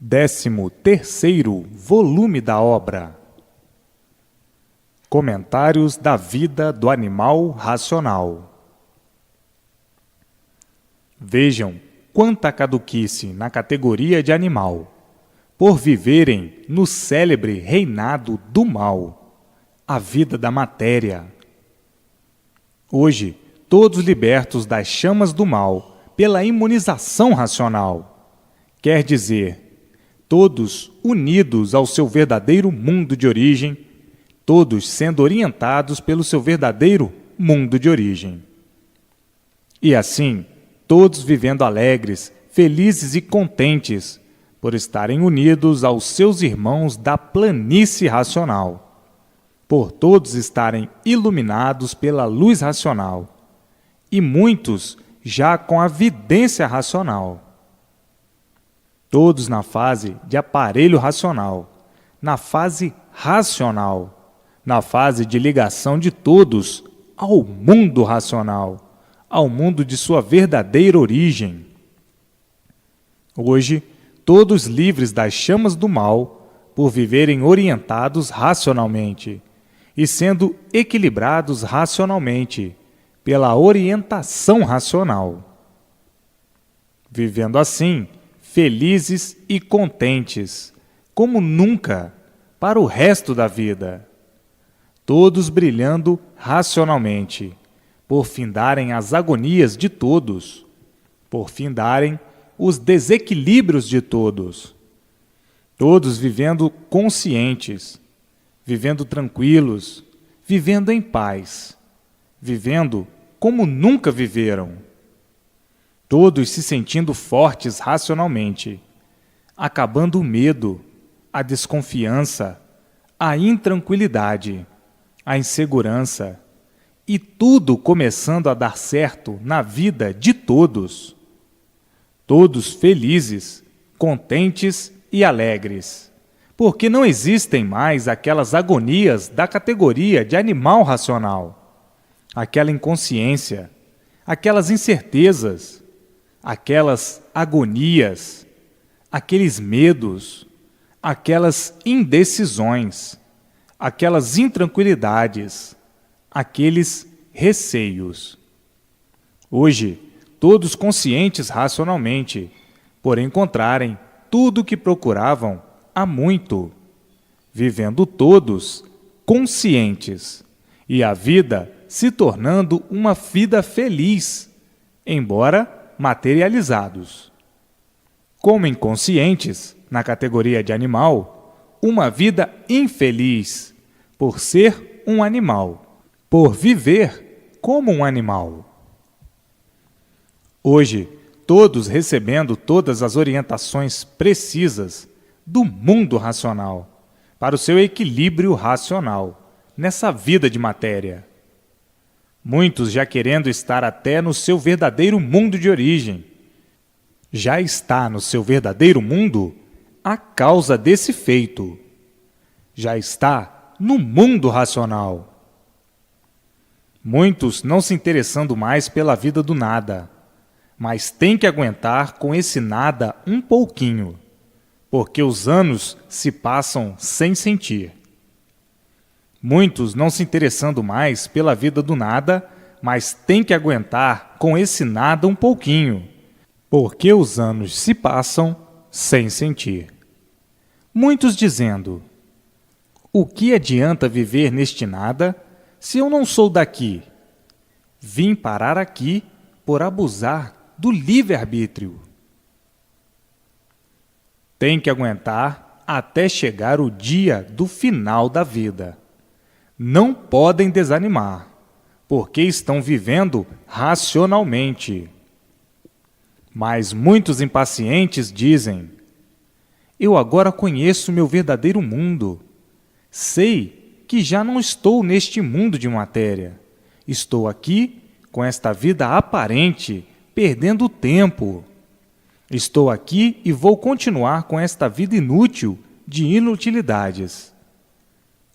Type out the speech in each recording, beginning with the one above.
13º volume da obra. Comentários da vida do animal racional. Vejam quanta caduquice na categoria de animal, por viverem no célebre reinado do mal, a vida da matéria. Hoje, todos libertos das chamas do mal pela imunização racional, quer dizer, todos unidos ao seu verdadeiro mundo de origem, todos sendo orientados pelo seu verdadeiro mundo de origem. E assim, todos vivendo alegres, felizes e contentes, por estarem unidos aos seus irmãos da planície racional, por todos estarem iluminados pela luz racional, e muitos já com a vidência racional. Todos na fase de aparelho racional, na fase racional, na fase de ligação de todos ao mundo racional, ao mundo de sua verdadeira origem. Hoje, todos livres das chamas do mal, por viverem orientados racionalmente e sendo equilibrados racionalmente pela orientação racional. Vivendo assim, felizes e contentes, como nunca, para o resto da vida. Todos brilhando racionalmente, por findarem as agonias de todos, por findarem os desequilíbrios de todos. Todos vivendo conscientes, vivendo tranquilos, vivendo em paz, vivendo como nunca viveram. Todos se sentindo fortes racionalmente, acabando o medo, a desconfiança, a intranquilidade, a insegurança, e tudo começando a dar certo na vida de todos. Todos felizes, contentes e alegres, porque não existem mais aquelas agonias da categoria de animal racional, aquela inconsciência, aquelas incertezas, aquelas agonias, aqueles medos, aquelas indecisões, aquelas intranquilidades, aqueles receios. Hoje, todos conscientes racionalmente, por encontrarem tudo o que procuravam há muito, vivendo todos conscientes, e a vida se tornando uma vida feliz, embora materializados. Como inconscientes, na categoria de animal, uma vida infeliz, por ser um animal, por viver como um animal. Hoje, todos recebendo todas as orientações precisas do mundo racional, para o seu equilíbrio racional, nessa vida de matéria. Muitos já querendo estar até no seu verdadeiro mundo de origem. Já está no seu verdadeiro mundo a causa desse feito. Já está no mundo racional. Muitos não se interessando mais pela vida do nada, mas tem que aguentar com esse nada um pouquinho, porque os anos se passam sem sentir. Muitos não se interessando mais pela vida do nada, mas tem que aguentar com esse nada um pouquinho, porque os anos se passam sem sentir. Muitos dizendo: o que adianta viver neste nada se eu não sou daqui? Vim parar aqui por abusar do livre-arbítrio. Tem que aguentar até chegar o dia do final da vida. Não podem desanimar, porque estão vivendo racionalmente. Mas muitos impacientes dizem: eu agora conheço meu verdadeiro mundo. Sei que já não estou neste mundo de matéria. Estou aqui com esta vida aparente, perdendo tempo. Estou aqui e vou continuar com esta vida inútil de inutilidades.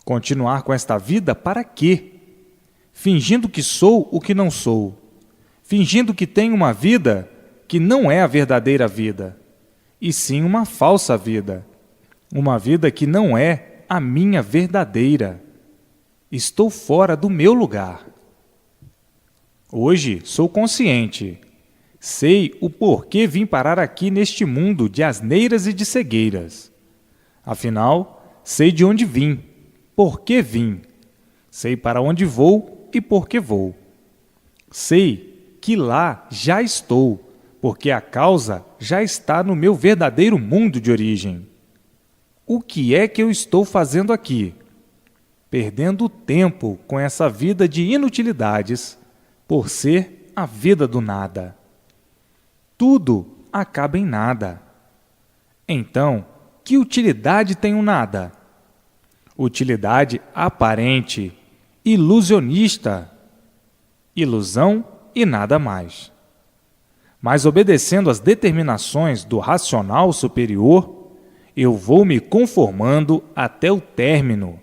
Continuar com esta vida para quê? Fingindo que sou o que não sou. Fingindo que tenho uma vida que não é a verdadeira vida. e sim uma falsa vida, uma vida que não é a minha verdadeira. Estou fora do meu lugar. Hoje sou consciente. Sei o porquê vim parar aqui neste mundo de asneiras e de cegueiras. Afinal, sei de onde vim, por que vim. Sei para onde vou e por que vou. Sei que lá já estou, porque a causa já está no meu verdadeiro mundo de origem. O que é que eu estou fazendo aqui? Perdendo tempo com essa vida de inutilidades, por ser a vida do nada. Tudo acaba em nada. Então, que utilidade tem o nada? Utilidade aparente, ilusionista, ilusão e nada mais. Mas obedecendo às determinações do racional superior, eu vou me conformando até o término,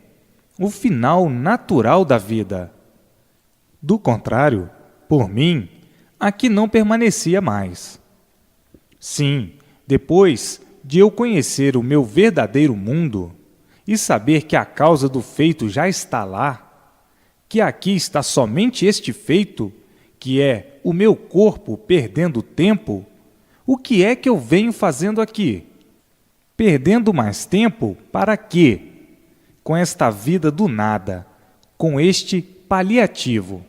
o final natural da vida. Do contrário, por mim, aqui não permanecia mais. Sim, depois de eu conhecer o meu verdadeiro mundo e saber que a causa do feito já está lá, que aqui está somente este feito, que é o meu corpo perdendo tempo, o que é que eu venho fazendo aqui? Perdendo mais tempo para quê? Com esta vida do nada, com este paliativo.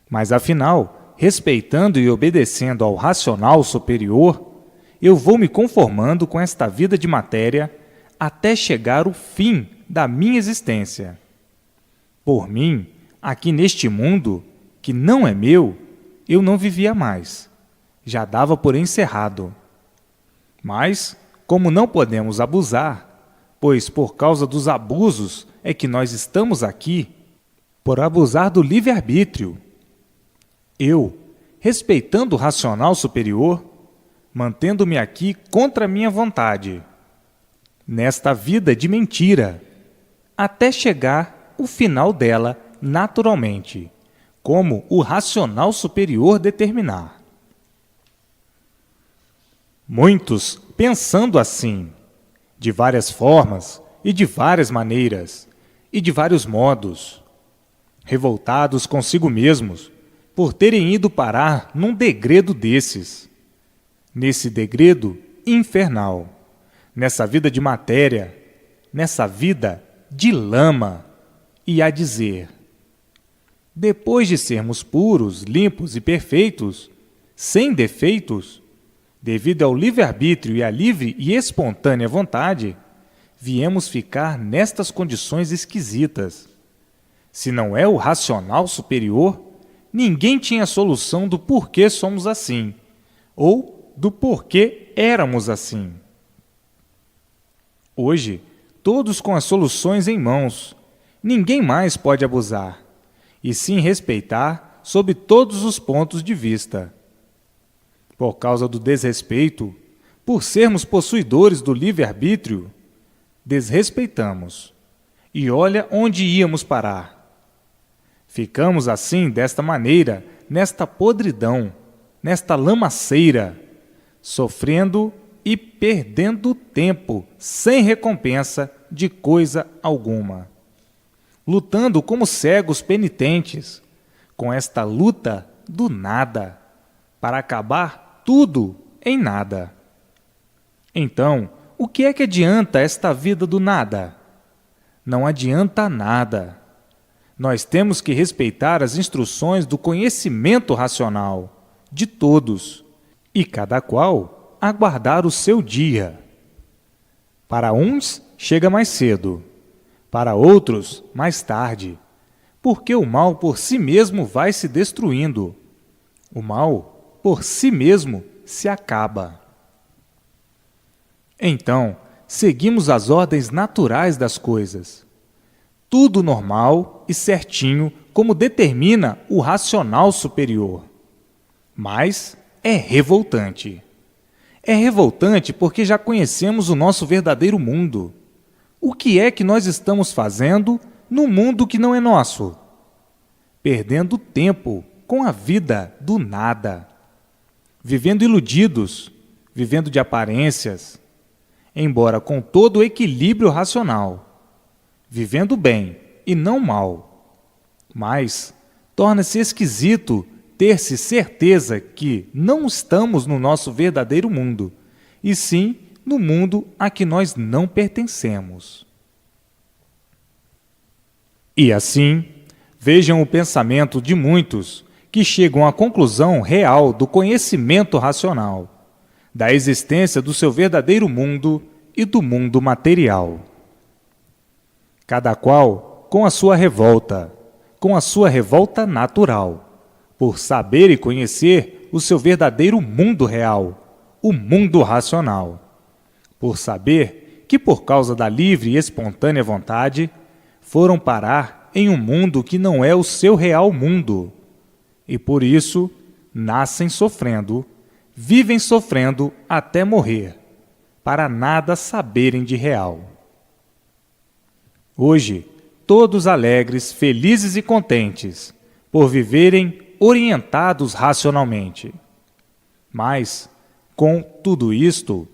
Mas afinal, respeitando e obedecendo ao racional superior, eu vou me conformando com esta vida de matéria até chegar o fim da minha existência. Por mim, aqui neste mundo, que não é meu, eu não vivia mais. Já dava por encerrado. Mas, como não podemos abusar, pois por causa dos abusos é que nós estamos aqui, por abusar do livre-arbítrio, eu, respeitando o racional superior, mantendo-me aqui contra a minha vontade, nesta vida de mentira, até chegar o final dela naturalmente, como o racional superior determinar. Muitos, pensando assim, de várias formas e de várias maneiras, e de vários modos, revoltados consigo mesmos, por terem ido parar num degredo desses, nesse degredo infernal, nessa vida de matéria, nessa vida de lama, e a dizer: depois de sermos puros, limpos e perfeitos, sem defeitos, devido ao livre-arbítrio e à livre e espontânea vontade, viemos ficar nestas condições esquisitas. Se não é o racional superior, ninguém tinha solução do porquê somos assim, ou do porquê éramos assim. Hoje, todos com as soluções em mãos, ninguém mais pode abusar, e sim respeitar sob todos os pontos de vista. Por causa do desrespeito, por sermos possuidores do livre-arbítrio, desrespeitamos. E olha onde íamos parar. Ficamos assim, desta maneira, nesta podridão, nesta lamaceira, sofrendo e perdendo tempo, sem recompensa de coisa alguma. Lutando como cegos penitentes, com esta luta do nada, para acabar tudo em nada. Então, o que é que adianta esta vida do nada? Não adianta nada. Nós temos que respeitar as instruções do conhecimento racional, de todos, e cada qual aguardar o seu dia. Para uns, chega mais cedo, para outros, mais tarde, porque o mal por si mesmo vai se destruindo. O mal, por si mesmo, se acaba. Então, seguimos as ordens naturais das coisas. Tudo normal e certinho, como determina o racional superior. Mas é revoltante. É revoltante porque já conhecemos o nosso verdadeiro mundo. O que é que nós estamos fazendo num mundo que não é nosso? Perdendo tempo com a vida do nada. Vivendo iludidos, vivendo de aparências, embora com todo o equilíbrio racional, vivendo bem e não mal. Mas torna-se esquisito ter-se certeza que não estamos no nosso verdadeiro mundo, e sim no mundo a que nós não pertencemos. E assim, vejam o pensamento de muitos que chegam à conclusão real do conhecimento racional, da existência do seu verdadeiro mundo e do mundo material. Cada qual com a sua revolta natural, por saber e conhecer o seu verdadeiro mundo real, o mundo racional, por saber que por causa da livre e espontânea vontade, foram parar em um mundo que não é o seu real mundo, e por isso nascem sofrendo, vivem sofrendo até morrer, para nada saberem de real. Hoje, todos alegres, felizes e contentes, por viverem orientados racionalmente. Mas, com tudo isto,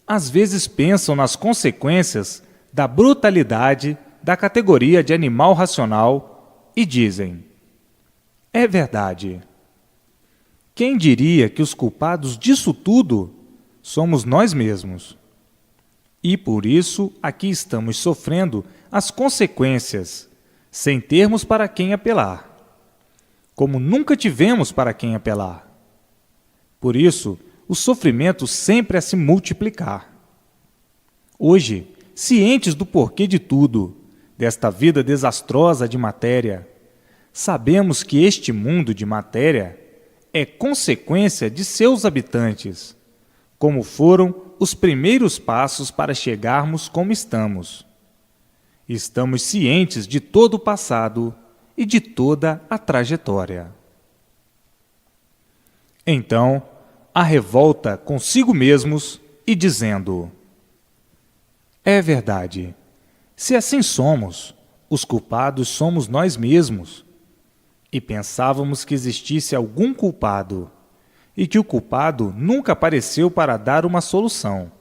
às vezes pensam nas consequências da brutalidade da categoria de animal racional e dizem: é verdade. Quem diria que os culpados disso tudo somos nós mesmos? E por isso aqui estamos sofrendo as consequências, sem termos para quem apelar, como nunca tivemos para quem apelar. Por isso, o sofrimento sempre a se multiplicar. Hoje, cientes do porquê de tudo, desta vida desastrosa de matéria, sabemos que este mundo de matéria é consequência de seus habitantes, como foram os primeiros passos para chegarmos como estamos. Estamos cientes de todo o passado e de toda a trajetória. Então, a revolta consigo mesmos e dizendo: é verdade. Se assim somos, os culpados somos nós mesmos. E pensávamos que existisse algum culpado, e que o culpado nunca apareceu para dar uma solução.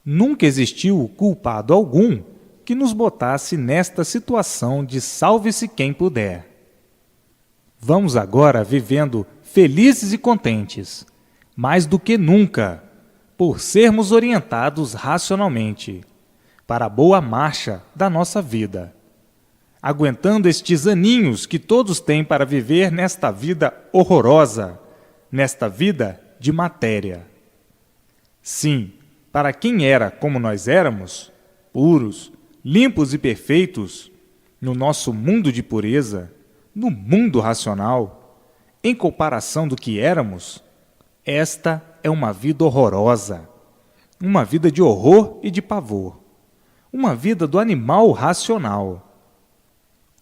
Nunca existiu culpado algum que nos botasse nesta situação de salve-se quem puder. Vamos agora vivendo felizes e contentes, mais do que nunca, por sermos orientados racionalmente, para a boa marcha da nossa vida, aguentando estes aninhos que todos têm para viver nesta vida horrorosa, nesta vida de matéria. Sim, para quem era como nós éramos, puros, limpos e perfeitos, no nosso mundo de pureza, no mundo racional, em comparação do que éramos, esta é uma vida horrorosa, uma vida de horror e de pavor, uma vida do animal racional.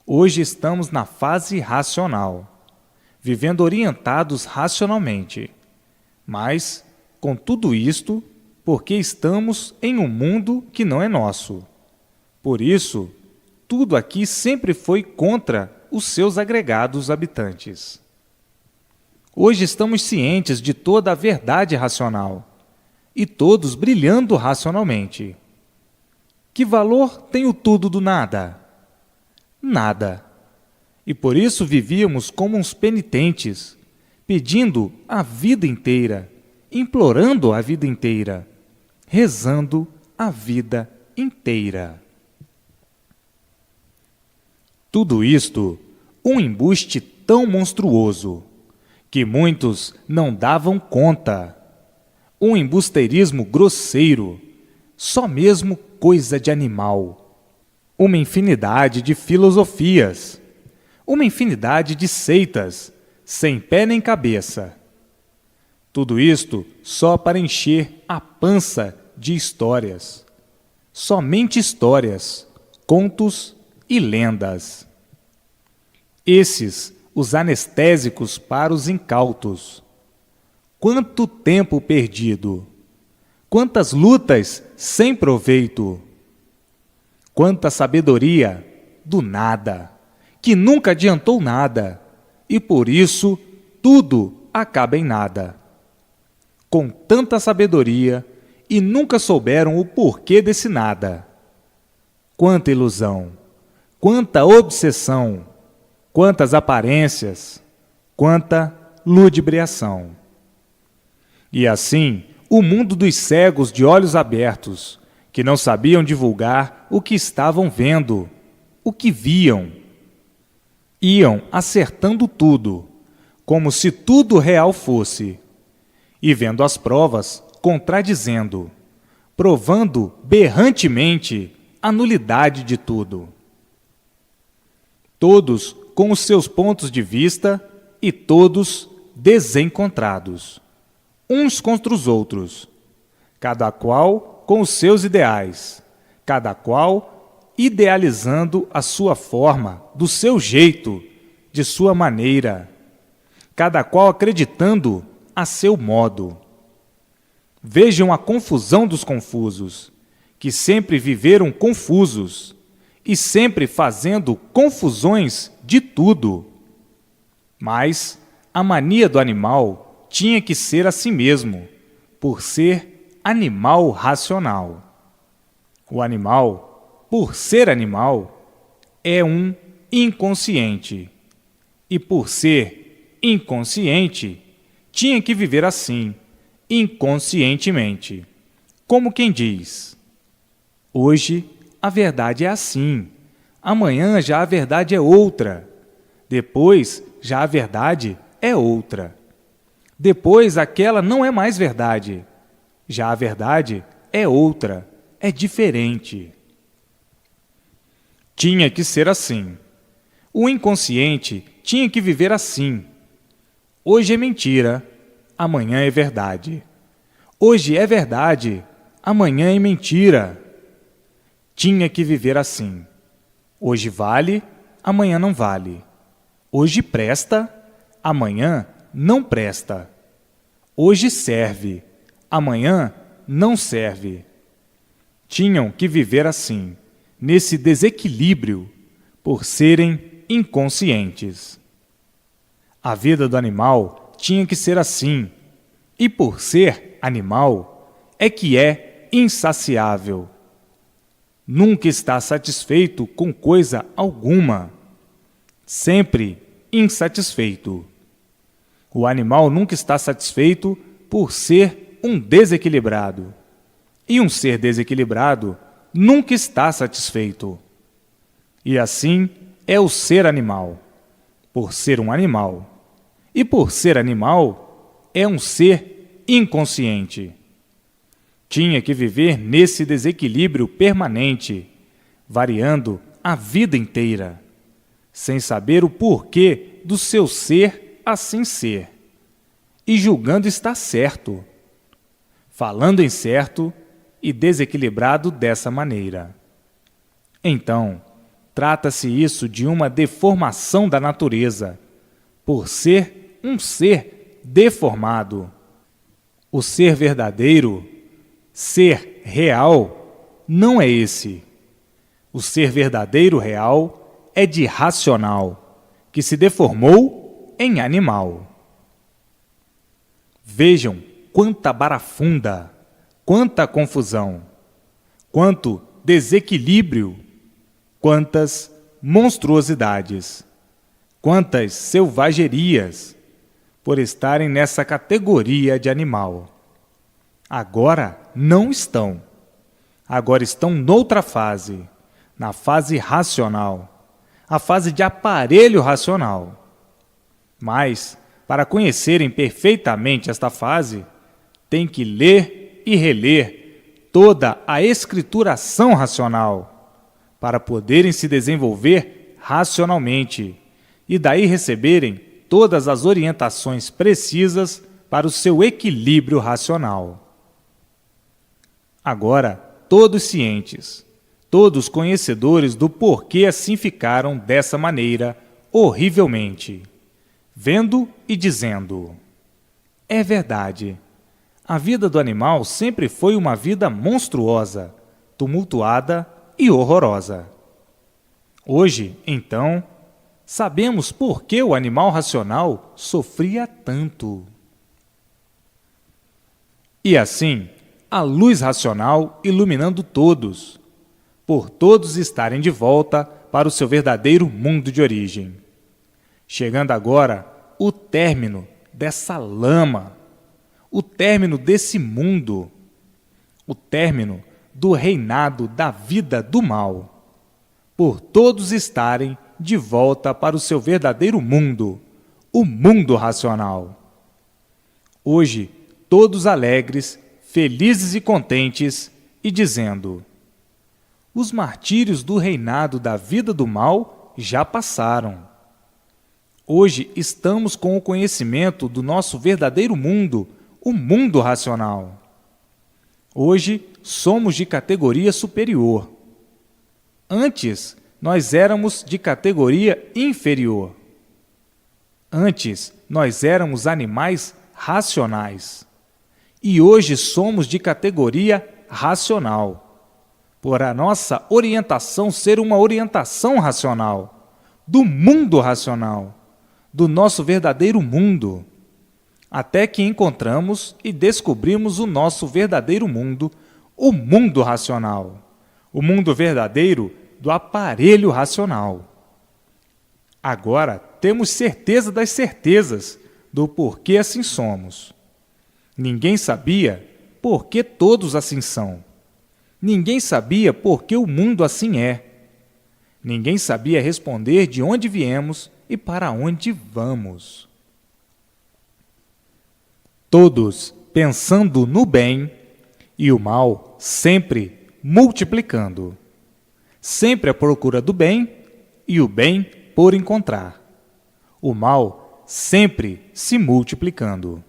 Hoje estamos na fase racional, vivendo orientados racionalmente, mas, com tudo isto, porque estamos em um mundo que não é nosso. Por isso, tudo aqui sempre foi contra os seus agregados habitantes. Hoje estamos cientes de toda a verdade racional, e todos brilhando racionalmente. Que valor tem o tudo do nada? Nada. E por isso vivíamos como uns penitentes, pedindo a vida inteira, implorando a vida inteira, rezando a vida inteira. Tudo isto, um embuste tão monstruoso, que muitos não davam conta, um embusteirismo grosseiro, só mesmo coisa de animal, uma infinidade de filosofias, uma infinidade de seitas, sem pé nem cabeça. Tudo isto só para encher a pança de histórias, somente histórias, contos e lendas. Esses, os anestésicos para os incautos. Quanto tempo perdido! Quantas lutas sem proveito! Quanta sabedoria do nada, que nunca adiantou nada, e por isso tudo acaba em nada. com tanta sabedoria e nunca souberam o porquê desse nada. Quanta ilusão, quanta obsessão, quantas aparências, quanta ludibriação. E assim, o mundo dos cegos de olhos abertos, que não sabiam divulgar o que estavam vendo, o que viam. Iam acertando tudo, como se tudo real fosse, e vendo as provas, contradizendo, provando berrantemente a nulidade de tudo. Todos com os seus pontos de vista e todos desencontrados, uns contra os outros, cada qual com os seus ideais, cada qual idealizando a sua forma, do seu jeito, de sua maneira, cada qual acreditando a seu modo. Vejam a confusão dos confusos, que sempre viveram confusos e sempre fazendo confusões de tudo. Mas a mania do animal tinha que ser assim mesmo, por ser animal racional. O animal, por ser animal, é um inconsciente. E por ser inconsciente, tinha que viver assim, inconscientemente. Como quem diz: hoje a verdade é assim, amanhã já a verdade é outra, depois já a verdade é outra. Depois aquela não é mais verdade, já a verdade é outra, é diferente. Tinha que ser assim. O inconsciente tinha que viver assim. Hoje é mentira, amanhã é verdade. Hoje é verdade, amanhã é mentira. Tinha que viver assim. Hoje vale, amanhã não vale. Hoje presta, amanhã não presta. Hoje serve, amanhã não serve. Tinham que viver assim, nesse desequilíbrio, por serem inconscientes. A vida do animal tinha que ser assim, e por ser animal, é que é insaciável. Nunca está satisfeito com coisa alguma, sempre insatisfeito. O animal nunca está satisfeito por ser um desequilibrado. E um ser desequilibrado nunca está satisfeito. E assim é o ser animal, por ser um animal. E por ser animal, é um ser inconsciente. Tinha que viver nesse desequilíbrio permanente, variando a vida inteira, sem saber o porquê do seu ser assim ser, e julgando estar certo, falando em certo e desequilibrado dessa maneira. Então, trata-se isso de uma deformação da natureza, por ser um ser deformado. O ser verdadeiro, ser real, não é esse. O ser verdadeiro real é de racional, que se deformou em animal. Vejam quanta barafunda, quanta confusão, quanto desequilíbrio, quantas monstruosidades, quantas selvagerias, por estarem nessa categoria de animal. Agora não estão. Agora estão noutra fase, na fase racional, a fase de aparelho racional. Mas, para conhecerem perfeitamente esta fase, tem que ler e reler toda a escrituração racional, para poderem se desenvolver racionalmente e daí receberem todas as orientações precisas para o seu equilíbrio racional. Agora, todos cientes, todos conhecedores do porquê assim ficaram dessa maneira, horrivelmente, vendo e dizendo: é verdade, a vida do animal sempre foi uma vida monstruosa, tumultuada e horrorosa. Hoje, então, sabemos por que o animal racional sofria tanto. E assim, a luz racional iluminando todos, por todos estarem de volta para o seu verdadeiro mundo de origem. Chegando agora o término dessa lama, o término desse mundo, o término do reinado da vida do mal, por todos estarem de volta para o seu verdadeiro mundo, o mundo racional. Hoje, todos alegres, felizes e contentes, e dizendo: os martírios do reinado da vida do mal já passaram. Hoje estamos com o conhecimento do nosso verdadeiro mundo, o mundo racional. Hoje somos de categoria superior. Antes, nós éramos de categoria inferior. Antes, nós éramos animais racionais. E hoje somos de categoria racional, por a nossa orientação ser uma orientação racional, do mundo racional, do nosso verdadeiro mundo, até que encontramos e descobrimos o nosso verdadeiro mundo, o mundo racional, o mundo verdadeiro do aparelho racional. Agora temos certeza das certezas do porquê assim somos. Ninguém sabia por que todos assim são. Ninguém sabia por que o mundo assim é. Ninguém sabia responder de onde viemos e para onde vamos. Todos pensando no bem e o mal sempre multiplicando. Sempre à procura do bem e o bem por encontrar. O mal sempre se multiplicando.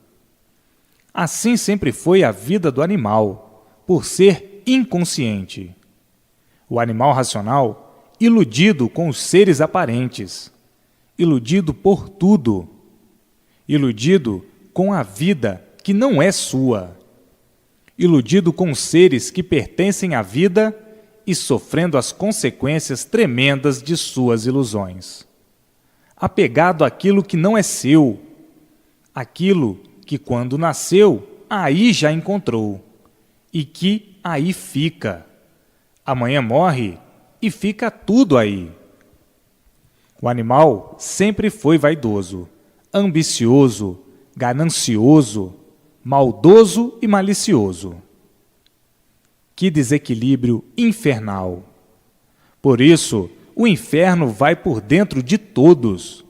Assim sempre foi a vida do animal, por ser inconsciente. O animal racional, iludido com os seres aparentes, iludido por tudo, iludido com a vida que não é sua, iludido com os seres que pertencem à vida e sofrendo as consequências tremendas de suas ilusões. Apegado àquilo que não é seu, aquilo que quando nasceu, aí já encontrou, e que aí fica. Amanhã morre e fica tudo aí. O animal sempre foi vaidoso, ambicioso, ganancioso, maldoso e malicioso. Que desequilíbrio infernal! Por isso, o inferno vai por dentro de todos.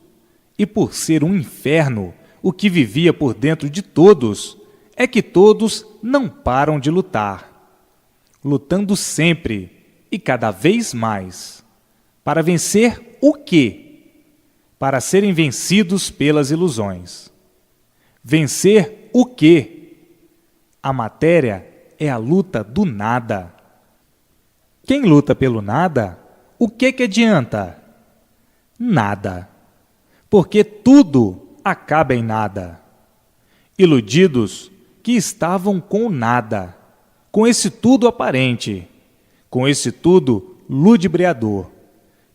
E por ser um inferno, o que vivia por dentro de todos é que todos não param de lutar, lutando sempre e cada vez mais. Para vencer o quê? Para serem vencidos pelas ilusões. Vencer o quê? A matéria é a luta do nada. Quem luta pelo nada, o que adianta? Nada. Porque tudo acaba em nada. Iludidos que estavam com o nada, com esse tudo aparente, com esse tudo ludibriador,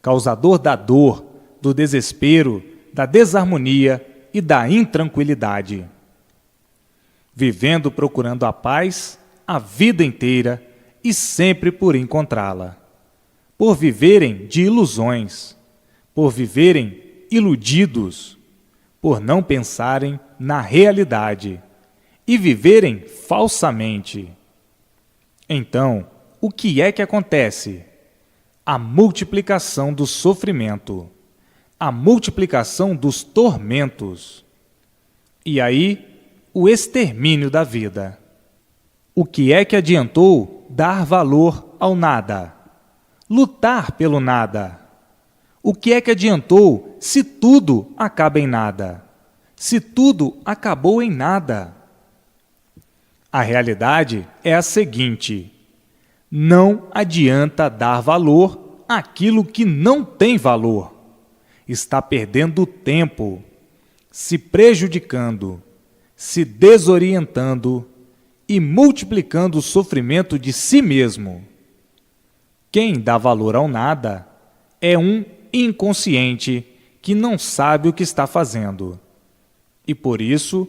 causador da dor, do desespero, da desarmonia e da intranquilidade. Vivendo procurando a paz a vida inteira e sempre por encontrá-la. Por viverem de ilusões, por viverem iludidos, por não pensarem na realidade e viverem falsamente. Então, o que é que acontece? A multiplicação do sofrimento, a multiplicação dos tormentos. E aí, o extermínio da vida. O que é que adiantou dar valor ao nada? Lutar pelo nada. O que é que adiantou se tudo acaba em nada? Se tudo acabou em nada? A realidade é a seguinte: não adianta dar valor àquilo que não tem valor. Está perdendo tempo, se prejudicando, se desorientando e multiplicando o sofrimento de si mesmo. Quem dá valor ao nada é um inconsciente que não sabe o que está fazendo e, por isso,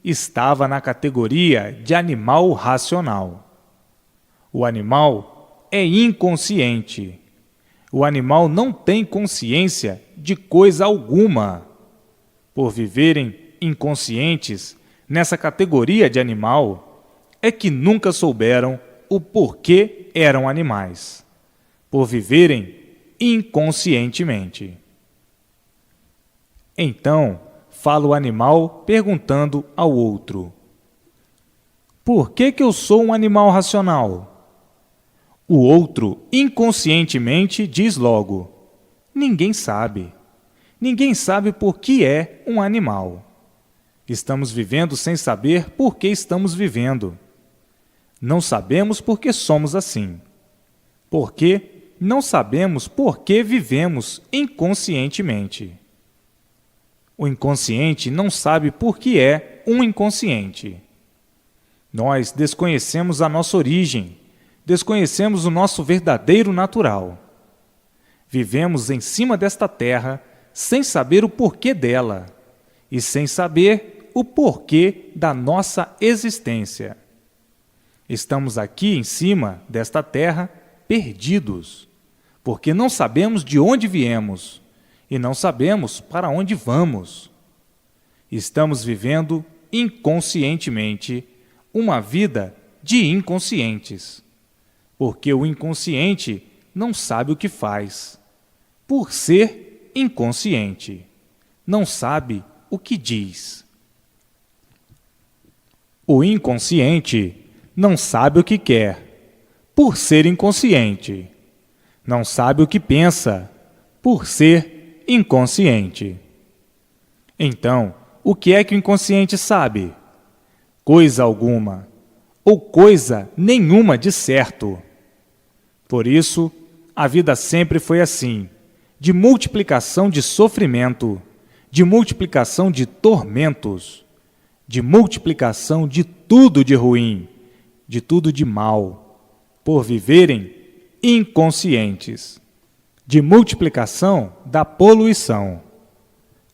estava na categoria de animal racional. O animal é inconsciente. O animal não tem consciência de coisa alguma. Por viverem inconscientes nessa categoria de animal, é que nunca souberam o porquê eram animais. Por viverem inconscientemente. Então, fala o animal perguntando ao outro: por que eu sou um animal racional? O outro, inconscientemente, diz logo: ninguém sabe. Ninguém sabe por que é um animal. Estamos vivendo sem saber por que estamos vivendo. Não sabemos por que somos assim. Porque não sabemos por que vivemos inconscientemente. O inconsciente não sabe por que é um inconsciente. Nós desconhecemos a nossa origem, desconhecemos o nosso verdadeiro natural. Vivemos em cima desta terra sem saber o porquê dela e sem saber o porquê da nossa existência. Estamos aqui em cima desta terra perdidos, porque não sabemos de onde viemos e não sabemos para onde vamos. Estamos vivendo inconscientemente uma vida de inconscientes, porque o inconsciente não sabe o que faz. Por ser inconsciente, não sabe o que diz. O inconsciente não sabe o que quer, por ser inconsciente. Não sabe o que pensa, por ser inconsciente. Então, o que é que o inconsciente sabe? Coisa alguma, ou coisa nenhuma de certo. Por isso, a vida sempre foi assim, de multiplicação de sofrimento, de multiplicação de tormentos, de multiplicação de tudo de ruim, de tudo de mal, por viverem inconscientes, de multiplicação da poluição,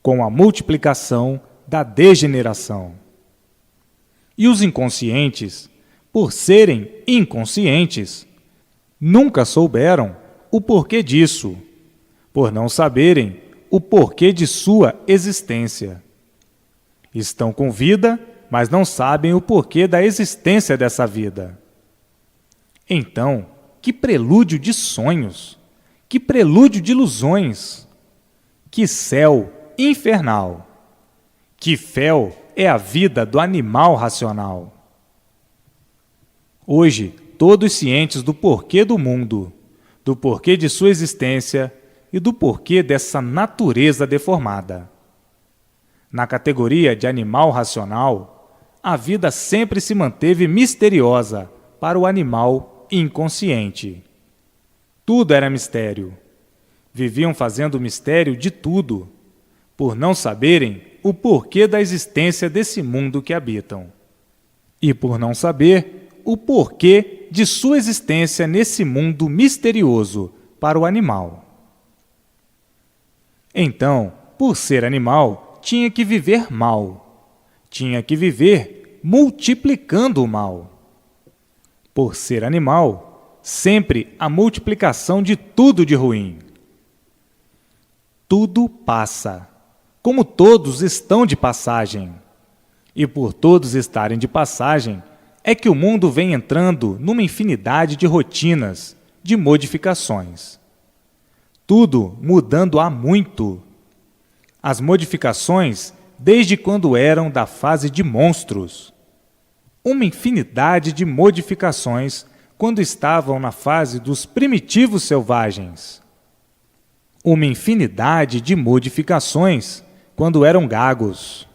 com a multiplicação da degeneração. E os inconscientes, por serem inconscientes, nunca souberam o porquê disso, por não saberem o porquê de sua existência. Estão com vida, mas não sabem o porquê da existência dessa vida. Então, que prelúdio de sonhos, que prelúdio de ilusões, que céu infernal, que fel é a vida do animal racional. Hoje, todos cientes do porquê do mundo, do porquê de sua existência e do porquê dessa natureza deformada. Na categoria de animal racional, a vida sempre se manteve misteriosa para o animal inconsciente. Tudo era mistério. Viviam fazendo mistério de tudo, por não saberem o porquê da existência desse mundo que habitam. E por não saber o porquê de sua existência nesse mundo misterioso para o animal. Então, por ser animal, tinha que viver mal. Tinha que viver multiplicando o mal. Por ser animal, sempre a multiplicação de tudo de ruim. Tudo passa, como todos estão de passagem. E por todos estarem de passagem, é que o mundo vem entrando numa infinidade de rotinas, de modificações. Tudo mudando há muito. As modificações desde quando eram da fase de monstros. Uma infinidade de modificações quando estavam na fase dos primitivos selvagens. Uma infinidade de modificações quando eram gagos.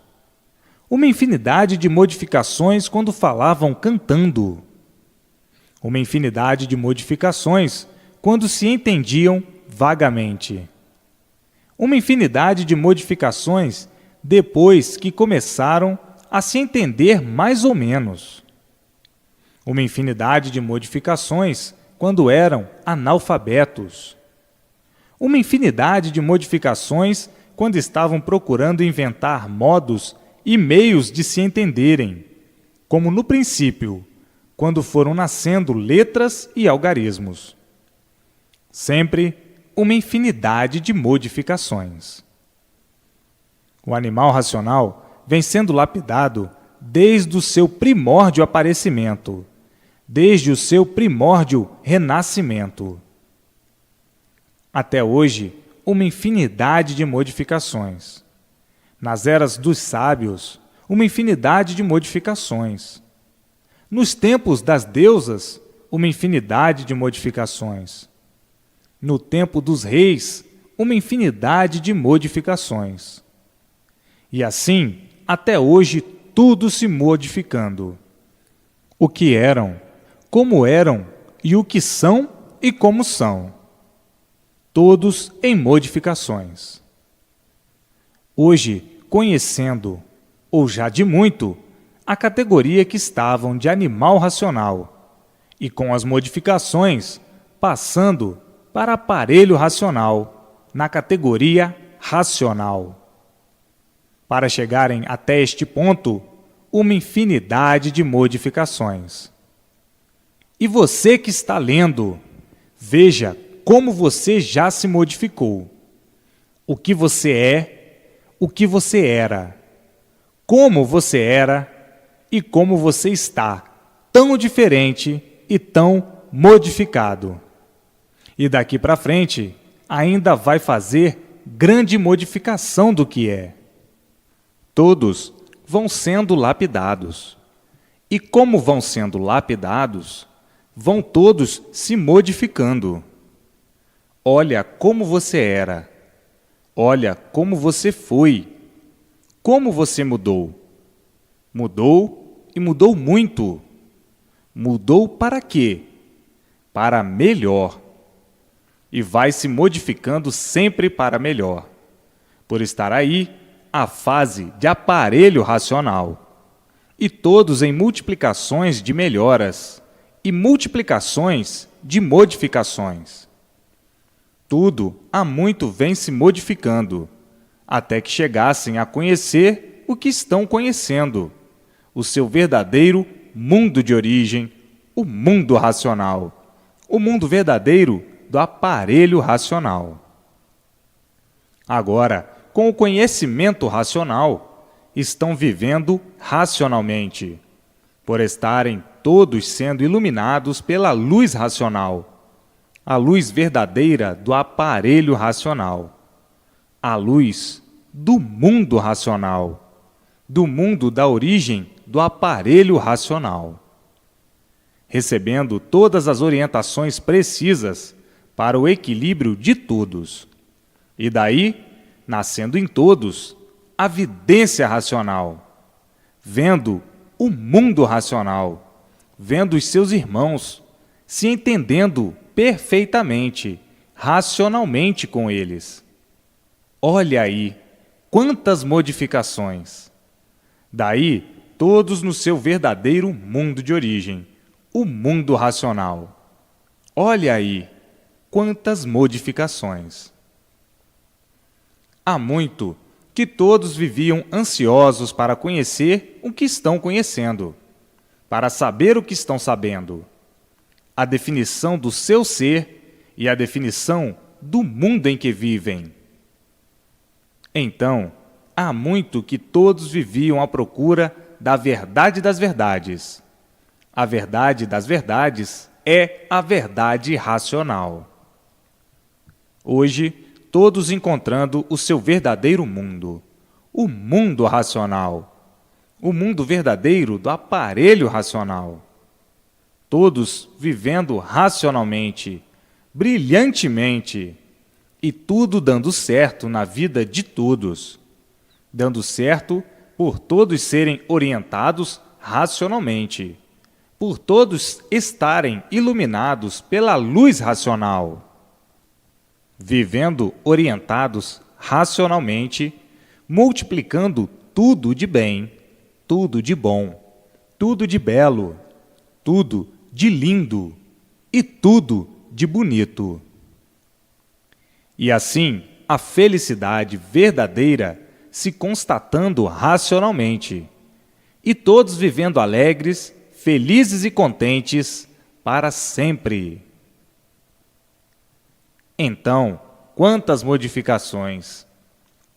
Uma infinidade de modificações quando falavam cantando. Uma infinidade de modificações quando se entendiam vagamente. Uma infinidade de modificações depois que começaram a se entender mais ou menos. Uma infinidade de modificações quando eram analfabetos. Uma infinidade de modificações quando estavam procurando inventar modos e meios de se entenderem, como no princípio, quando foram nascendo letras e algarismos. Sempre uma infinidade de modificações. O animal racional vem sendo lapidado desde o seu primórdio aparecimento, desde o seu primórdio renascimento. Até hoje, uma infinidade de modificações. Nas eras dos sábios, uma infinidade de modificações. Nos tempos das deusas, uma infinidade de modificações. No tempo dos reis, uma infinidade de modificações. E assim, até hoje, tudo se modificando. O que eram, como eram e o que são e como são. Todos em modificações. Hoje, conhecendo, ou já de muito, a categoria que estavam de animal racional, e com as modificações, passando para aparelho racional, na categoria racional. Para chegarem até este ponto, uma infinidade de modificações. E você que está lendo, veja como você já se modificou. O que você é, o que você era, como você era e como você está, tão diferente e tão modificado. E daqui para frente, ainda vai fazer grande modificação do que é. Todos vão sendo lapidados. E como vão sendo lapidados, vão todos se modificando. Olha como você era. Olha como você foi. Como você mudou. Mudou e mudou muito. Mudou para quê? Para melhor. E vai se modificando sempre para melhor. Por estar aí, a fase de aparelho racional, e todos em multiplicações de melhoras e multiplicações de modificações. Tudo há muito vem se modificando, até que chegassem a conhecer o que estão conhecendo, o seu verdadeiro mundo de origem, o mundo racional, o mundo verdadeiro do aparelho racional. Agora, com o conhecimento racional, estão vivendo racionalmente, por estarem todos sendo iluminados pela luz racional, a luz verdadeira do aparelho racional, a luz do mundo racional, do mundo da origem do aparelho racional, recebendo todas as orientações precisas para o equilíbrio de todos, e daí nascendo em todos a vidência racional, vendo o mundo racional, vendo os seus irmãos, se entendendo perfeitamente, racionalmente com eles. Olha aí, quantas modificações! Daí, todos no seu verdadeiro mundo de origem, o mundo racional. Olha aí, quantas modificações! Há muito que todos viviam ansiosos para conhecer o que estão conhecendo, para saber o que estão sabendo, a definição do seu ser e a definição do mundo em que vivem. Então, há muito que todos viviam à procura da verdade das verdades. A verdade das verdades é a verdade racional. Hoje, todos encontrando o seu verdadeiro mundo, o mundo racional, o mundo verdadeiro do aparelho racional. Todos vivendo racionalmente, brilhantemente, e tudo dando certo na vida de todos, dando certo por todos serem orientados racionalmente, por todos estarem iluminados pela luz racional. Vivendo orientados racionalmente, multiplicando tudo de bem, tudo de bom, tudo de belo, tudo de lindo e tudo de bonito. E assim, a felicidade verdadeira se constatando racionalmente, e todos vivendo alegres, felizes e contentes para sempre. Então, quantas modificações!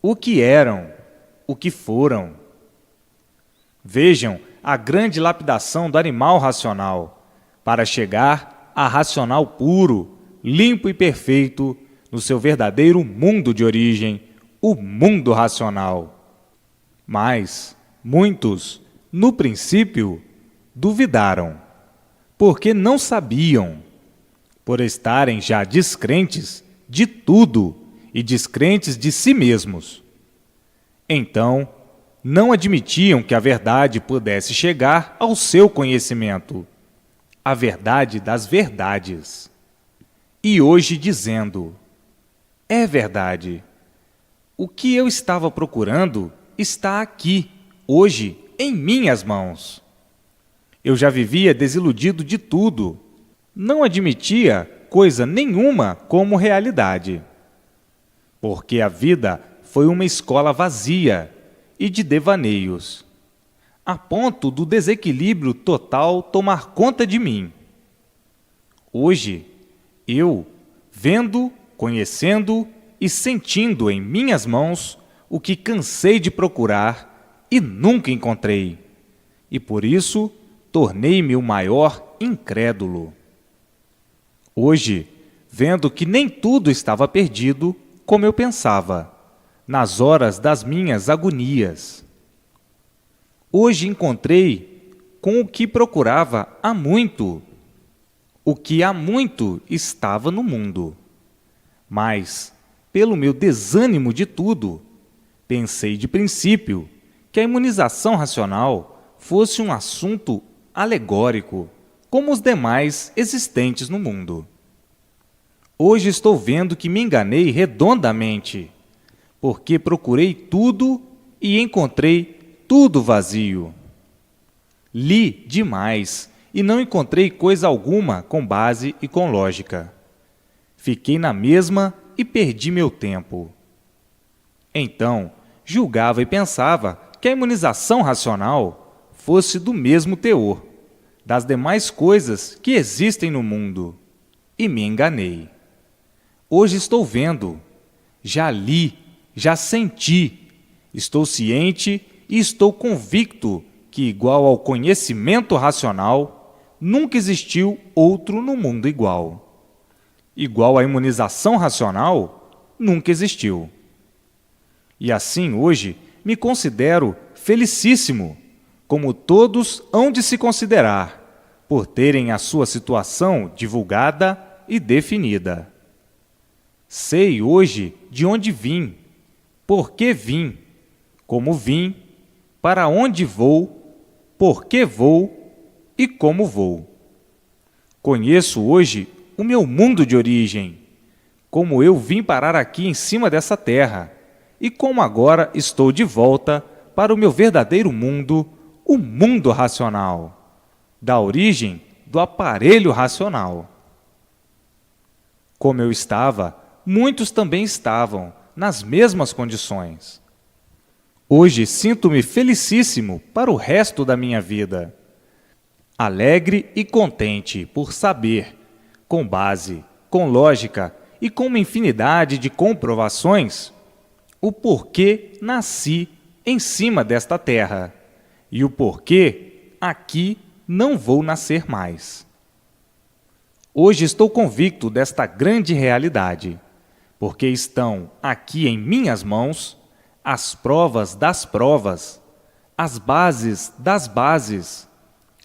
O que eram? O que foram? Vejam a grande lapidação do animal racional, para chegar a racional puro, limpo e perfeito, no seu verdadeiro mundo de origem, o mundo racional. Mas muitos, no princípio, duvidaram, porque não sabiam, por estarem já descrentes de tudo e descrentes de si mesmos. Então, não admitiam que a verdade pudesse chegar ao seu conhecimento, a verdade das verdades. E hoje dizendo, é verdade, o que eu estava procurando está aqui, hoje, em minhas mãos. Eu já vivia desiludido de tudo, não admitia coisa nenhuma como realidade, porque a vida foi uma escola vazia e de devaneios, a ponto do desequilíbrio total tomar conta de mim. Hoje, eu, vendo, conhecendo e sentindo em minhas mãos o que cansei de procurar e nunca encontrei, e por isso tornei-me o maior incrédulo. Hoje, vendo que nem tudo estava perdido, como eu pensava, nas horas das minhas agonias. Hoje encontrei com o que procurava há muito, o que há muito estava no mundo. Mas, pelo meu desânimo de tudo, pensei de princípio que a imunização racional fosse um assunto alegórico, como os demais existentes no mundo. Hoje estou vendo que me enganei redondamente, porque procurei tudo e encontrei tudo vazio. Li demais e não encontrei coisa alguma com base e com lógica. Fiquei na mesma e perdi meu tempo. Então, julgava e pensava que a imunização racional fosse do mesmo teor das demais coisas que existem no mundo, e me enganei. Hoje estou vendo, já li, já senti, estou ciente e estou convicto que, igual ao conhecimento racional, nunca existiu outro no mundo igual. Igual à imunização racional, nunca existiu. E assim, hoje, me considero felicíssimo, como todos hão de se considerar, por terem a sua situação divulgada e definida. Sei hoje de onde vim, por que vim, como vim, para onde vou, por que vou e como vou. Conheço hoje o meu mundo de origem, como eu vim parar aqui em cima dessa terra, e como agora estou de volta para o meu verdadeiro mundo, o mundo racional, da origem do aparelho racional. Como eu estava, muitos também estavam, nas mesmas condições. Hoje sinto-me felicíssimo para o resto da minha vida, alegre e contente por saber, com base, com lógica e com uma infinidade de comprovações, o porquê nasci em cima desta terra e o porquê aqui não vou nascer mais. Hoje estou convicto desta grande realidade, porque estão aqui em minhas mãos as provas das provas, as bases das bases,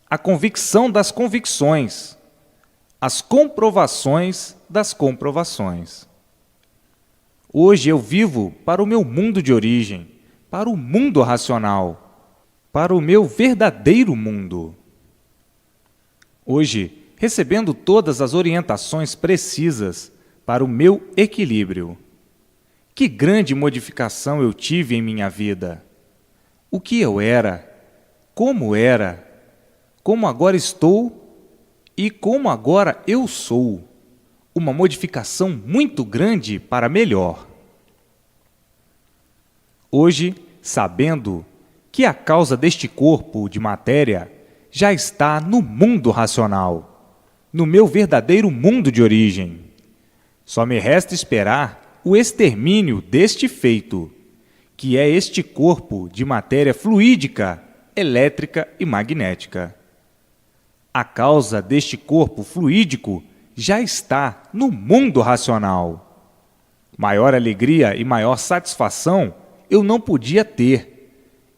a convicção das convicções, as comprovações das comprovações. Hoje eu vivo para o meu mundo de origem, para o mundo racional, para o meu verdadeiro mundo. Hoje, recebendo todas as orientações precisas para o meu equilíbrio. Que grande modificação eu tive em minha vida! O que eu era, como agora estou e como agora eu sou. Uma modificação muito grande para melhor. Hoje, sabendo que a causa deste corpo de matéria já está no mundo racional, no meu verdadeiro mundo de origem. Só me resta esperar o extermínio deste feito, que é este corpo de matéria fluídica, elétrica e magnética. A causa deste corpo fluídico já está no mundo racional. Maior alegria e maior satisfação eu não podia ter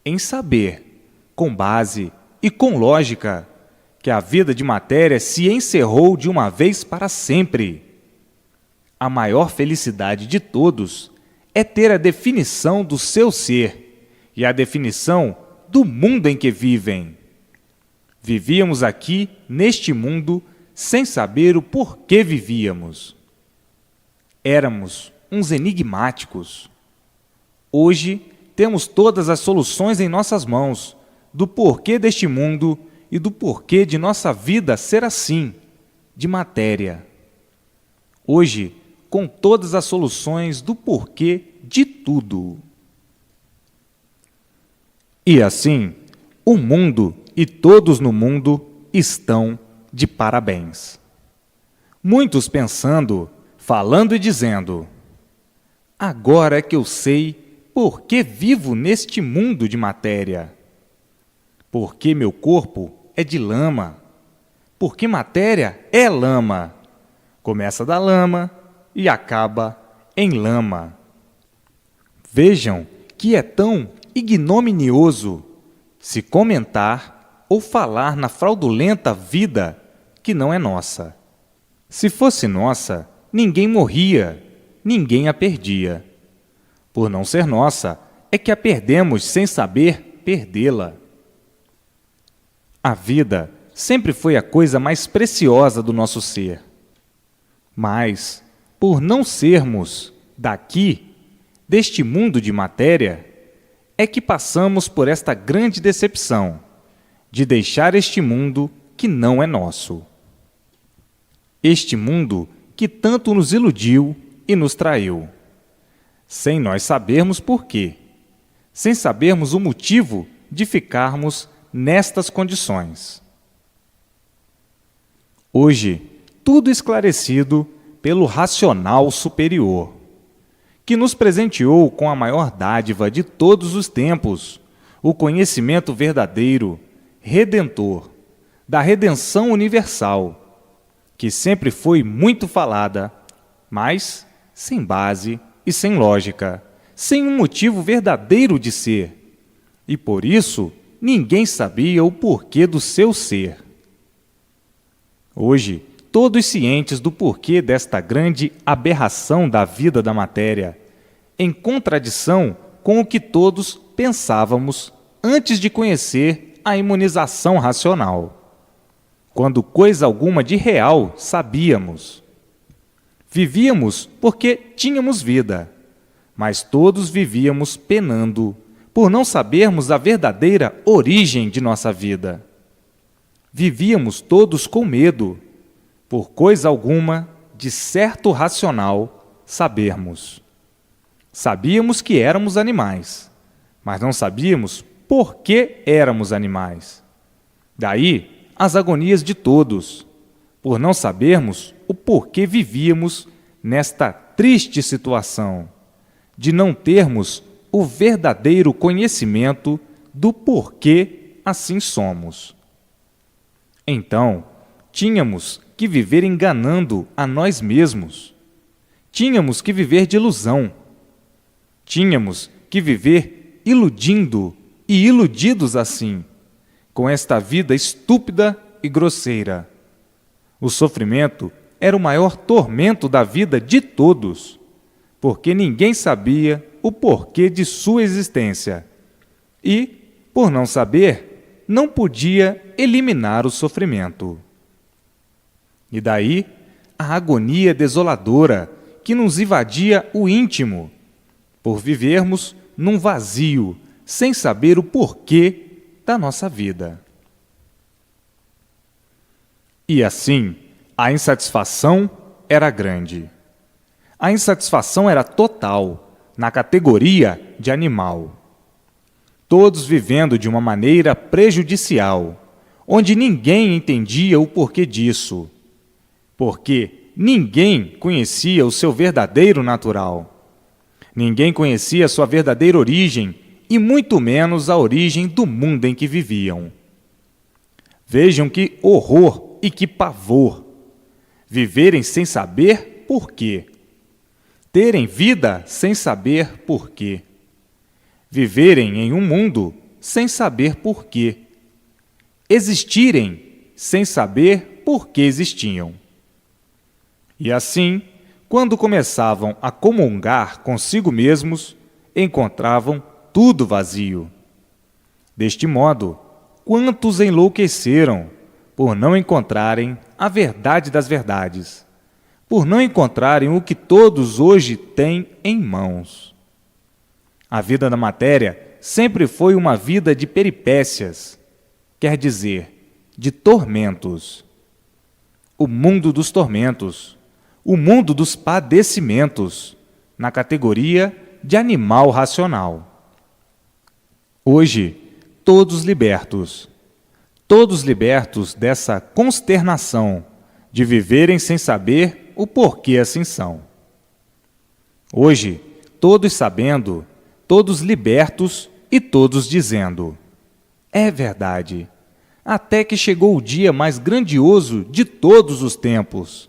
em saber, com base e com lógica, que a vida de matéria se encerrou de uma vez para sempre. A maior felicidade de todos é ter a definição do seu ser e a definição do mundo em que vivem. Vivíamos aqui, neste mundo, sem saber o porquê vivíamos. Éramos uns enigmáticos. Hoje, temos todas as soluções em nossas mãos, do porquê deste mundo e do porquê de nossa vida ser assim, de matéria. Hoje, com todas as soluções do porquê de tudo. E assim, o mundo e todos no mundo estão de parabéns. Muitos pensando, falando e dizendo: agora é que eu sei por que vivo neste mundo de matéria. Porque meu corpo é de lama. Porque matéria é lama. Começa da lama e acaba em lama. Vejam que é tão ignominioso se comentar ou falar na fraudulenta vida que não é nossa. Se fosse nossa, ninguém morria, ninguém a perdia. Por não ser nossa, é que a perdemos sem saber perdê-la. A vida sempre foi a coisa mais preciosa do nosso ser. Mas, por não sermos daqui, deste mundo de matéria, é que passamos por esta grande decepção de deixar este mundo que não é nosso. Este mundo que tanto nos iludiu e nos traiu, sem nós sabermos por quê, sem sabermos o motivo de ficarmos nestas condições. Hoje, tudo esclarecido pelo racional superior, que nos presenteou com a maior dádiva de todos os tempos, o conhecimento verdadeiro, redentor, da redenção universal, que sempre foi muito falada, mas sem base e sem lógica, sem um motivo verdadeiro de ser, e por isso ninguém sabia o porquê do seu ser. Hoje, todos cientes do porquê desta grande aberração da vida da matéria, em contradição com o que todos pensávamos antes de conhecer a imunização racional, quando coisa alguma de real sabíamos. Vivíamos porque tínhamos vida, mas todos vivíamos penando por não sabermos a verdadeira origem de nossa vida. Vivíamos todos com medo, por coisa alguma de certo racional sabermos. Sabíamos que éramos animais, mas não sabíamos por que éramos animais. Daí as agonias de todos, por não sabermos o porquê vivíamos nesta triste situação, de não termos o verdadeiro conhecimento do porquê assim somos. Então, tínhamos que viver enganando a nós mesmos. Tínhamos que viver de ilusão. Tínhamos que viver iludindo e iludidos assim, com esta vida estúpida e grosseira. O sofrimento era o maior tormento da vida de todos, porque ninguém sabia o porquê de sua existência e, por não saber, não podia eliminar o sofrimento. E daí a agonia desoladora que nos invadia o íntimo, por vivermos num vazio, sem saber o porquê da nossa vida. E assim, a insatisfação era grande. A insatisfação era total, na categoria de animal. Todos vivendo de uma maneira prejudicial, onde ninguém entendia o porquê disso, porque ninguém conhecia o seu verdadeiro natural. Ninguém conhecia a sua verdadeira origem e muito menos a origem do mundo em que viviam. Vejam que horror e que pavor! Viverem sem saber por quê. Terem vida sem saber por quê. Viverem em um mundo sem saber por quê. Existirem sem saber por que existiam. E assim, quando começavam a comungar consigo mesmos, encontravam tudo vazio. Deste modo, quantos enlouqueceram por não encontrarem a verdade das verdades, por não encontrarem o que todos hoje têm em mãos. A vida da matéria sempre foi uma vida de peripécias, quer dizer, de tormentos. O mundo dos tormentos, o mundo dos padecimentos, na categoria de animal racional. Hoje, todos libertos dessa consternação de viverem sem saber o porquê assim são. Hoje, todos sabendo, todos libertos e todos dizendo: é verdade, até que chegou o dia mais grandioso de todos os tempos,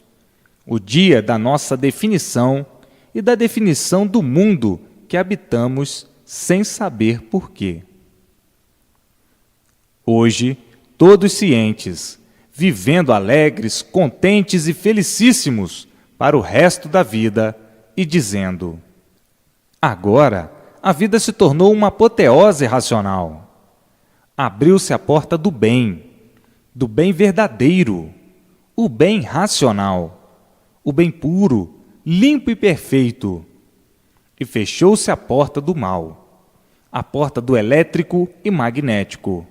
o dia da nossa definição e da definição do mundo que habitamos sem saber porquê. Hoje, todos cientes, vivendo alegres, contentes e felicíssimos para o resto da vida e dizendo: agora a vida se tornou uma apoteose racional. Abriu-se a porta do bem verdadeiro, o bem racional, o bem puro, limpo e perfeito. E fechou-se a porta do mal, a porta do elétrico e magnético,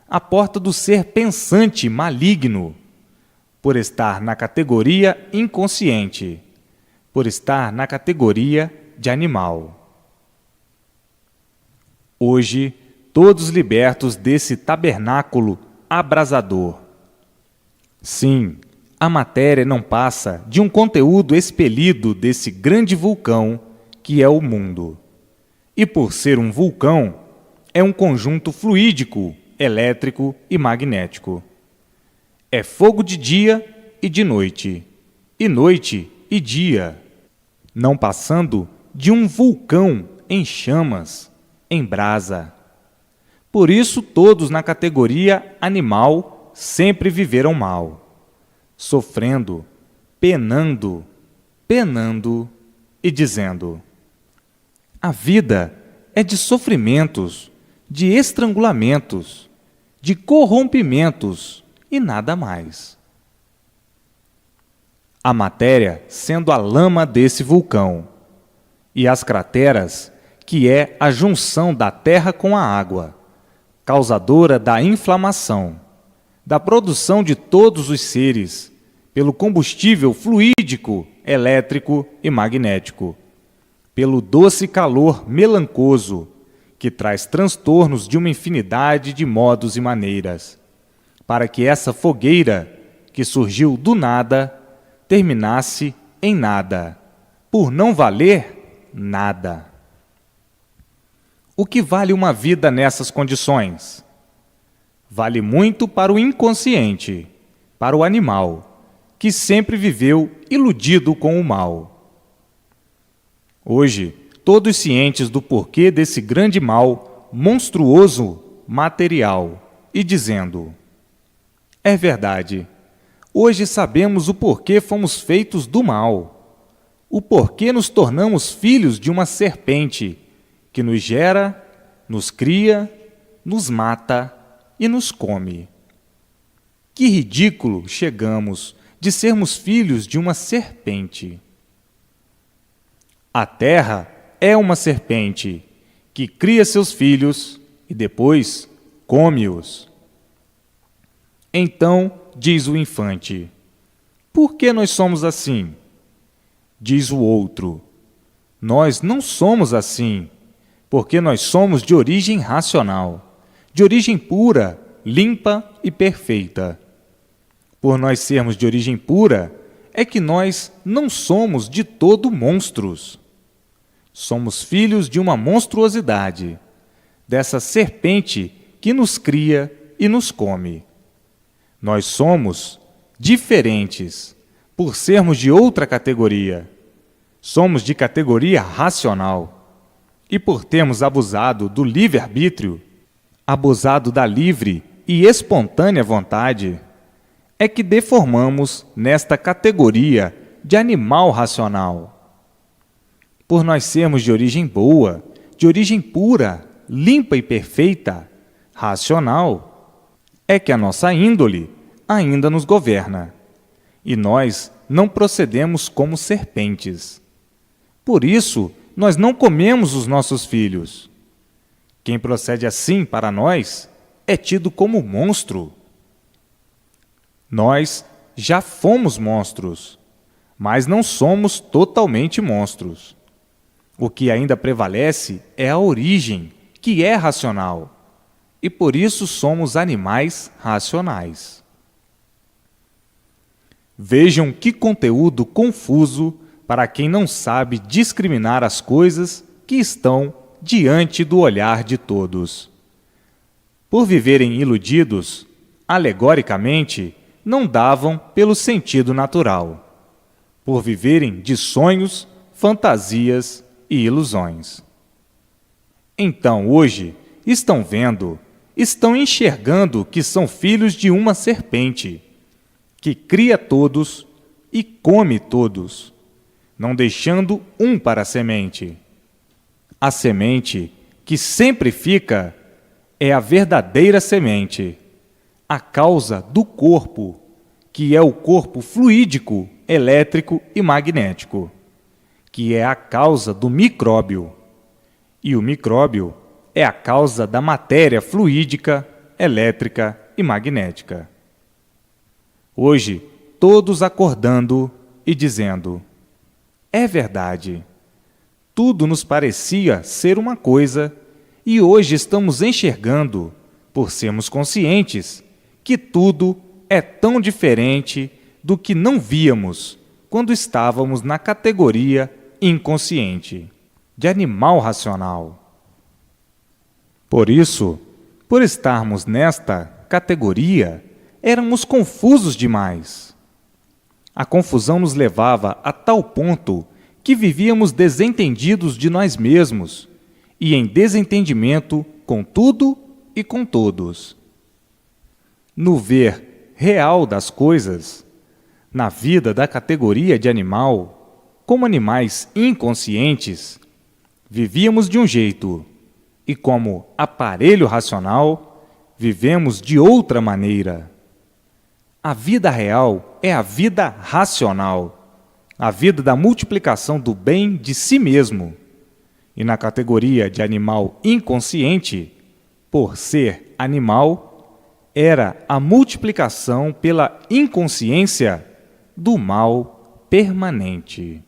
a porta do ser pensante maligno, por estar na categoria inconsciente, por estar na categoria de animal. Hoje, todos libertos desse tabernáculo abrasador. Sim, a matéria não passa de um conteúdo expelido desse grande vulcão que é o mundo. E por ser um vulcão, é um conjunto fluídico, elétrico e magnético. É fogo de dia e de noite, e noite e dia, não passando de um vulcão em chamas, em brasa. Por isso todos na categoria animal sempre viveram mal, sofrendo, penando e dizendo: a vida é de sofrimentos, de estrangulamentos, de corrompimentos e nada mais. A matéria sendo a lama desse vulcão, e as crateras, que é a junção da terra com a água, causadora da inflamação, da produção de todos os seres, pelo combustível fluídico, elétrico e magnético, pelo doce calor melancoso, que traz transtornos de uma infinidade de modos e maneiras, para que essa fogueira, que surgiu do nada, terminasse em nada, por não valer nada. O que vale uma vida nessas condições? Vale muito para o inconsciente, para o animal, que sempre viveu iludido com o mal. Hoje, todos cientes do porquê desse grande mal monstruoso material, e dizendo: é verdade, hoje sabemos o porquê fomos feitos do mal, o porquê nos tornamos filhos de uma serpente, que nos gera, nos cria, nos mata e nos come. Que ridículo chegamos de sermos filhos de uma serpente. A terra é uma serpente que cria seus filhos e depois come-os. Então, diz o infante: por que nós somos assim? Diz o outro: Nós não somos assim, porque nós somos de origem racional, de origem pura, limpa e perfeita. Por nós sermos de origem pura, é que nós não somos de todo monstros. Somos filhos de uma monstruosidade, dessa serpente que nos cria e nos come. Nós somos diferentes, por sermos de outra categoria. Somos de categoria racional. E por termos abusado do livre-arbítrio, abusado da livre e espontânea vontade, é que deformamos nesta categoria de animal racional. Por nós sermos de origem boa, de origem pura, limpa e perfeita, racional, é que a nossa índole ainda nos governa, e nós não procedemos como serpentes. Por isso, nós não comemos os nossos filhos. Quem procede assim para nós é tido como monstro. Nós já fomos monstros, mas não somos totalmente monstros. O que ainda prevalece é a origem, que é racional, e por isso somos animais racionais. Vejam que conteúdo confuso para quem não sabe discriminar as coisas que estão diante do olhar de todos. Por viverem iludidos, alegoricamente, não davam pelo sentido natural, por viverem de sonhos, fantasias e ilusões. Então, hoje, estão vendo, estão enxergando que são filhos de uma serpente, que cria todos e come todos, não deixando um para a semente. A semente que sempre fica é a verdadeira semente, a causa do corpo, que é o corpo fluídico, elétrico e magnético, que é a causa do micróbio. E o micróbio é a causa da matéria fluídica, elétrica e magnética. Hoje, todos acordando e dizendo: é verdade, tudo nos parecia ser uma coisa e hoje estamos enxergando, por sermos conscientes, que tudo é tão diferente do que não víamos quando estávamos na categoria inconsciente, de animal racional. Por isso, por estarmos nesta categoria, éramos confusos demais. A confusão nos levava a tal ponto que vivíamos desentendidos de nós mesmos e em desentendimento com tudo e com todos. No ver real das coisas, na vida da categoria de animal, como animais inconscientes, vivíamos de um jeito e, como aparelho racional, vivemos de outra maneira. A vida real é a vida racional, a vida da multiplicação do bem de si mesmo. E na categoria de animal inconsciente, por ser animal, era a multiplicação pela inconsciência do mal permanente.